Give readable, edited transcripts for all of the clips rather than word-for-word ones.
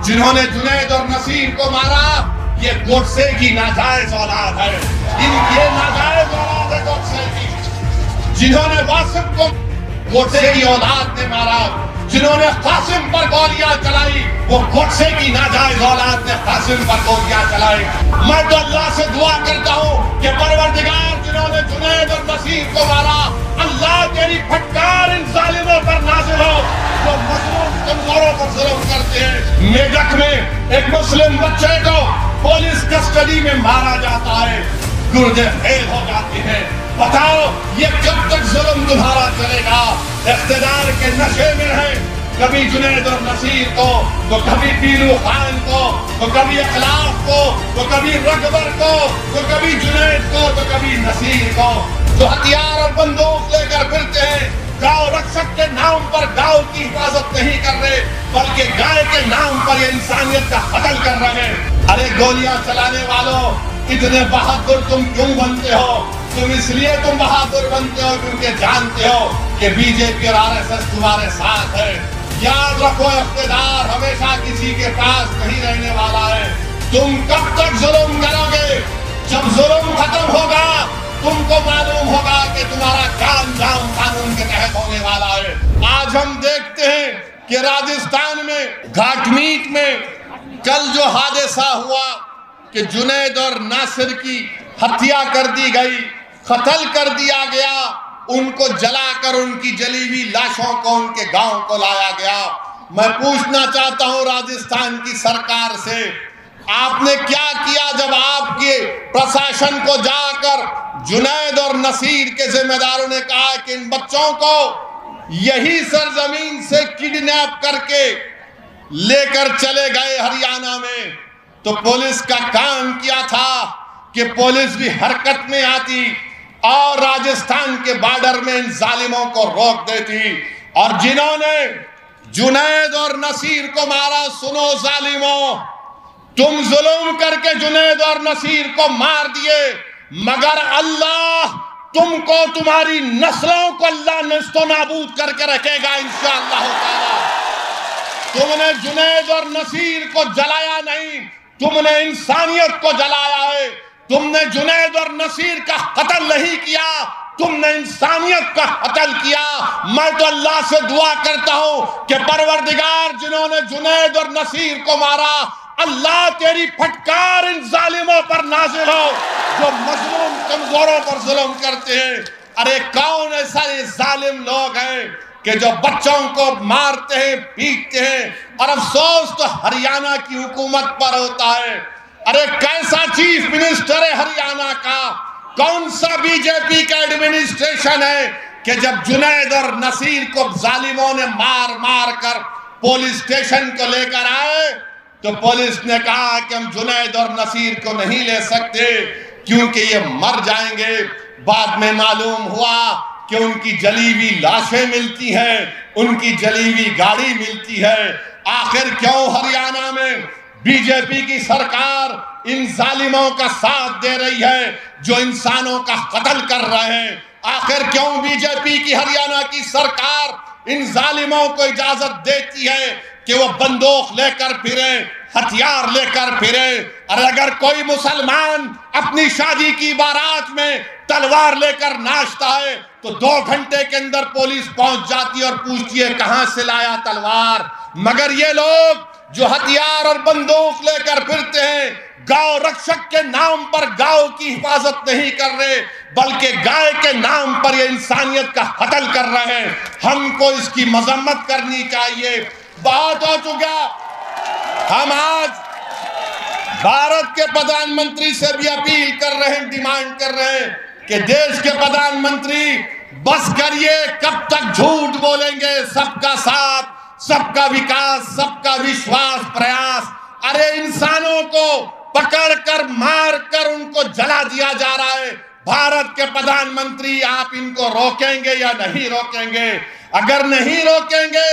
जिन्होंने जुनैद और नसीर को मारा, ये गोडसे की नाजायज औलाद है। ये नाजायज औलाद है गोडसे की। जिन्होंने वासिम को गोडसे की औलाद ने मारा, जिन्होंने कासिम पर गोलियां चलाई, वो गोडसे की नाजायज औलाद ने कासिम पर गोलियां चलाई। मैं तो अल्लाह से दुआ करता हूँ कि परवरदिगार, जिन्होंने जुनैद और नसीर को मारा, अल्लाह तेरी फटकार इन जालिमों पर नाज़िल हो जो मजलूम कमजोरों पर जुल्म करते हैं। मेदक में एक मुस्लिम बच्चे को पुलिस कस्टडी में मारा जाता है, गुर्दे फेल हो जाते हैं। बताओ ये कब तक जुल्म तुम्हारा चलेगा? इख्तिदार के नशे में है, कभी जुनैद और नसीर को, तो कभी पीलू खान को, तो कभी अखलाक को, तो कभी रगबर को, तो कभी जुनैद को, तो कभी नसीर को, जो हथियार और बंदूक लेकर फिरते हैं। गांव रक्षक के नाम पर गांव की हिफाजत नहीं कर रहे, बल्कि गाय के नाम पर ये इंसानियत का कत्ल कर रहे हैं। अरे गोलियां चलाने वालों, इतने बहादुर तुम क्यों बनते हो? तुम इसलिए बहादुर बनते हो क्योंकि जानते हो कि बीजेपी और आरएसएस तुम्हारे साथ है। याद रखो, इख्तिदार हमेशा किसी के पास नहीं रहने वाला है। तुम कब तक जुल्म करोगे? जब जुल्म खत्म होगा, तुमको मालूम होगा कि तुम्हारा क्या अंजाम कानून के तहत होने वाला है। आज हम देखते हैं कि राजस्थान में घाटमीट में कल जो हादसा हुआ कि जुनैद और नासिर की हत्या कर दी गई, कत्ल कर दिया गया, उनको जलाकर उनकी जली हुई लाशों को उनके गांव को लाया गया। मैं पूछना चाहता हूं राजस्थान की सरकार से, आपने क्या किया जब आपके प्रशासन को जाकर जुनैद और नसीर के जिम्मेदारों ने कहा कि इन बच्चों को यही सरजमीन से किडनैप करके लेकर चले गए हरियाणा में, तो पुलिस का काम किया था कि पुलिस भी हरकत में आती और राजस्थान के बॉर्डर में इन जालिमों को रोक देती। और जिन्होंने जुनैद और नसीर को मारा, सुनो जालिमों, तुम जुल्म करके जुनैद और नसीर को मार दिए, मगर अल्लाह तुमको, तुम्हारी नस्लों को अल्लाह नस्तो नाबूद करके रखेगा इंशाअल्लाह ताला। तुमने जुनैद और नसीर को जलाया नहीं, तुमने इंसानियत को जलाया है। तुमने जुनैद और नसीर का कत्ल नहीं किया, तुमने इंसानियत का कत्ल किया। मैं तो अल्लाह से दुआ करता हूं कि परवरदिगार, जिन्होंने जुनैद और नसीर को मारा, अल्लाह तेरी फटकार इन जालिमों पर नाजिल हो जो मजलूम कमजोरों पर जुल्म करते हैं। अरे कौन ऐसा ये जालिम लोग हैं कि जो बच्चों को मारते हैं, पीटते हैं, और अफसोस तो हरियाणा की हुकूमत पर होता है। अरे कैसा चीफ मिनिस्टर है हरियाणा का, कौन सा बीजेपी का एडमिनिस्ट्रेशन है कि जब जुनैद और नसीर को जालिमों ने मार मार कर पुलिस स्टेशन को लेकर आए, तो पुलिस ने कहा कि हम जुनैद और नसीर को नहीं ले सकते क्योंकि ये मर जाएंगे। बाद में मालूम हुआ कि उनकी जली हुई लाशें मिलती हैं, उनकी जली हुई गाड़ी मिलती है। आखिर क्यों हरियाणा में बीजेपी की सरकार इन जालिमों का साथ दे रही है जो इंसानों का कत्ल कर रहे हैं? आखिर क्यों बीजेपी की हरियाणा की सरकार इन जालिमों को इजाजत देती है कि वो बंदूक लेकर फिरे, हथियार लेकर फिरे? और अगर कोई मुसलमान अपनी शादी की बारात में तलवार लेकर नाचता है तो 2 घंटे के अंदर पुलिस पहुंच जाती है और पूछती है कहां से लाया तलवार। मगर ये लोग जो हथियार और बंदूक लेकर फिरते हैं, गांव रक्षक के नाम पर गांव की हिफाजत नहीं कर रहे, बल्कि गाय के नाम पर ये इंसानियत का कत्ल कर रहे हैं। हमको इसकी मजम्मत करनी चाहिए। बहुत हो चुका। हम आज भारत के प्रधानमंत्री से भी अपील कर रहे हैं, डिमांड कर रहे हैं कि देश के प्रधानमंत्री बस करिए, कब तक झूठ बोलेंगे? सबका साथ, सबका विकास, सबका विश्वास, प्रयास। अरे इंसानों को पकड़कर मारकर उनको जला दिया जा रहा है। भारत के प्रधानमंत्री, आप इनको रोकेंगे या नहीं रोकेंगे? अगर नहीं रोकेंगे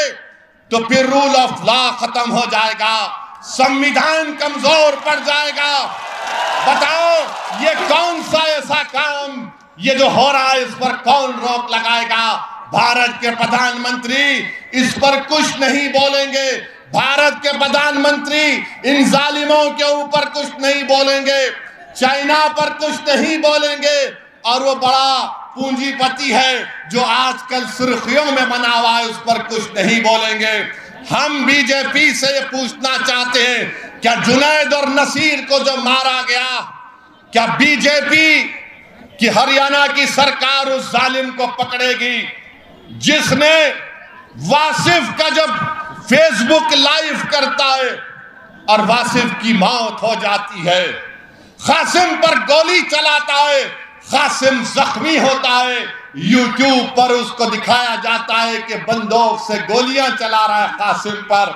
तो फिर रूल ऑफ लॉ खत्म हो जाएगा, संविधान कमजोर पड़ जाएगा। बताओ ये कौन सा ऐसा काम ये जो हो रहा है, इस पर कौन रोक लगाएगा? भारत के प्रधानमंत्री इस पर कुछ नहीं बोलेंगे। भारत के प्रधानमंत्री इन जालिमों के ऊपर कुछ नहीं बोलेंगे, चाइना पर कुछ नहीं बोलेंगे, और वो बड़ा पूंजीपति है जो आजकल सुर्खियों में बना हुआ है उस पर कुछ नहीं बोलेंगे। हम बीजेपी से ये पूछना चाहते हैं, क्या जुनैद और नसीर को जो मारा गया, क्या बीजेपी कि हरियाणा की सरकार उस जालिम को पकड़ेगी जिसने वासिफ का जब फेसबुक लाइव करता है और वासिफ की मौत हो जाती है, कासिम पर गोली चलाता है, कासिम जख्मी होता है, यूट्यूब पर उसको दिखाया जाता है कि बंदूक से गोलियां चला रहा है कासिम पर।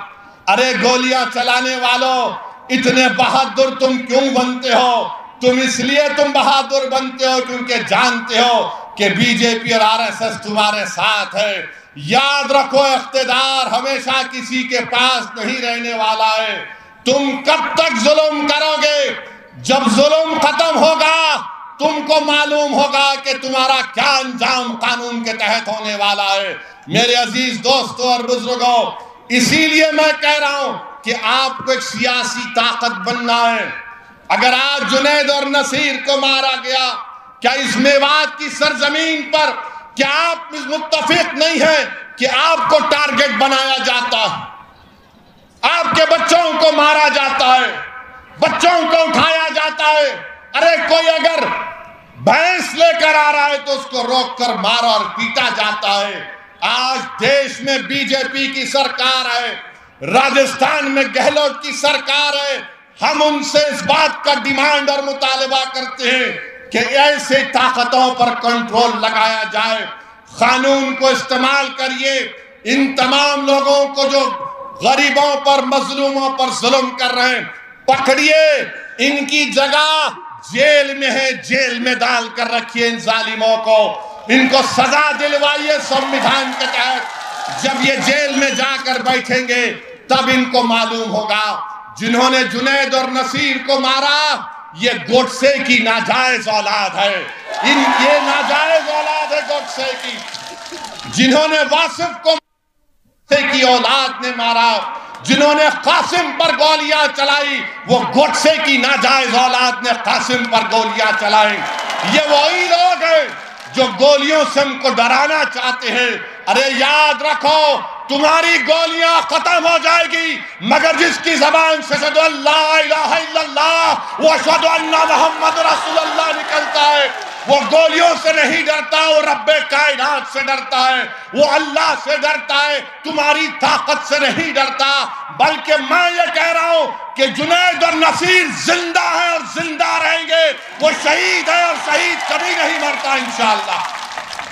अरे गोलियां चलाने वालों, इतने बहादुर तुम क्यों बनते हो? तुम इसलिए बहादुर बनते हो क्योंकि जानते हो कि बीजेपी और आरएसएस तुम्हारे साथ है। याद रखो, इख्तिदार हमेशा किसी के पास नहीं रहने वाला है। तुम कब तक जुल्म करोगे? जब जुल्म खत्म होगा तुमको मालूम होगा कि तुम्हारा क्या अंजाम कानून के तहत होने वाला है। मेरे अजीज दोस्तों और बुजुर्गों, इसीलिए मैं कह रहा हूं कि आपको एक सियासी ताकत बनना है। अगर आज जुनैद और नसीर को मारा गया, क्या इस मेवात की सरजमीन पर क्या आप मुत्तफिक नहीं है कि आपको टारगेट बनाया जाता है, आपके बच्चों को मारा जाता है, बच्चों को उठाया जाता है? अरे कोई अगर भैंस लेकर आ रहा है तो उसको रोककर मारा और पीटा जाता है। आज देश में बीजेपी की सरकार है, राजस्थान में गहलोत की सरकार है। हम उनसे इस बात का डिमांड और मुतालबा करते हैं कि ऐसे ताकतों पर कंट्रोल लगाया जाए, कानून को इस्तेमाल करिए। इन तमाम लोगों को जो गरीबों पर, मजलूमों पर जुल्म कर रहे हैं, पकड़िए, इनकी जगह जेल में है, जेल में डाल कर रखिए इन जालिमों को, इनको सजा दिलवाइए संविधान के तहत। जब ये जेल में जाकर बैठेंगे तब इनको मालूम होगा जिन्होंने जुनैद और नसीर को मारा ये गोडसे की नाजायज औलाद है। ये नाजायज औलाद है गोडसे की। जिन्होंने वासिफ को की औलाद ने मारा, जिन्होंने कासिम पर गोलियां चलाई, वो गोडसे की नाजायज औलाद ने कासिम पर गोलियां चलाई। ये वही लोग हैं जो गोलियों से हमको डराना चाहते हैं। अरे याद रखो, तुम्हारी गोलियां खत्म हो जाएगी मगर जिसकी जबान से अशहदु अल्ला इलाहा इल्लल्लाह व अशहदु अन्ना मुहम्मद रसूलुल्लाह निकलता है, वो गोलियों से नहीं डरता, वो रब्बे कायनात से डरता है, वो अल्लाह से डरता है, तुम्हारी ताकत से नहीं डरता। बल्कि मैं ये कह रहा हूं कि जुनैद और नसीर जिंदा है और जिंदा रहेंगे। वो शहीद है और शहीद कभी नहीं मरता इंशाअल्लाह।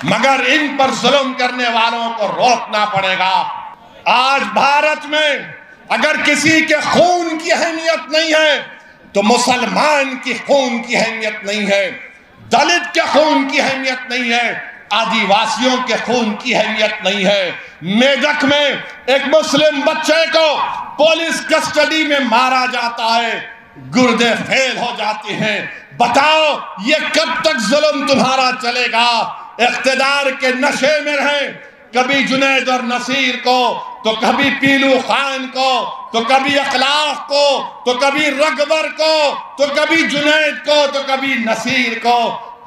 मगर इन पर जुल्म करने वालों को रोकना पड़ेगा। आज भारत में अगर किसी के खून की अहमियत नहीं है तो मुसलमान की खून की अहमियत नहीं है, दलित के खून की अहमियत नहीं है, आदिवासियों के खून की अहमियत नहीं है। मेदक में एक मुस्लिम बच्चे को पुलिस कस्टडी में मारा जाता है, गुर्दे फेल हो जाते हैं। बताओ ये कब तक जुल्म तुम्हारा चलेगा? इख्तिदार के नशे में रहे, कभी जुनैद और नसीर को, तो कभी पीलू खान को, तो कभी अखलाक को, तो कभी रगबर को, तो कभी जुनैद को, तो कभी नसीर को।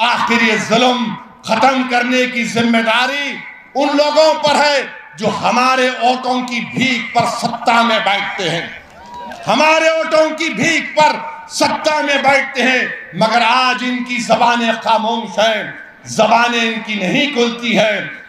आखिर ये जुल्म खत्म करने की जिम्मेदारी उन लोगों पर है जो हमारे वोटों की भीख पर सत्ता में बैठते हैं, हमारे वोटों की भीख पर सत्ता में बैठते हैं। मगर आज इनकी जबानें खामोश हैं, जबानें इनकी नहीं खुलती हैं।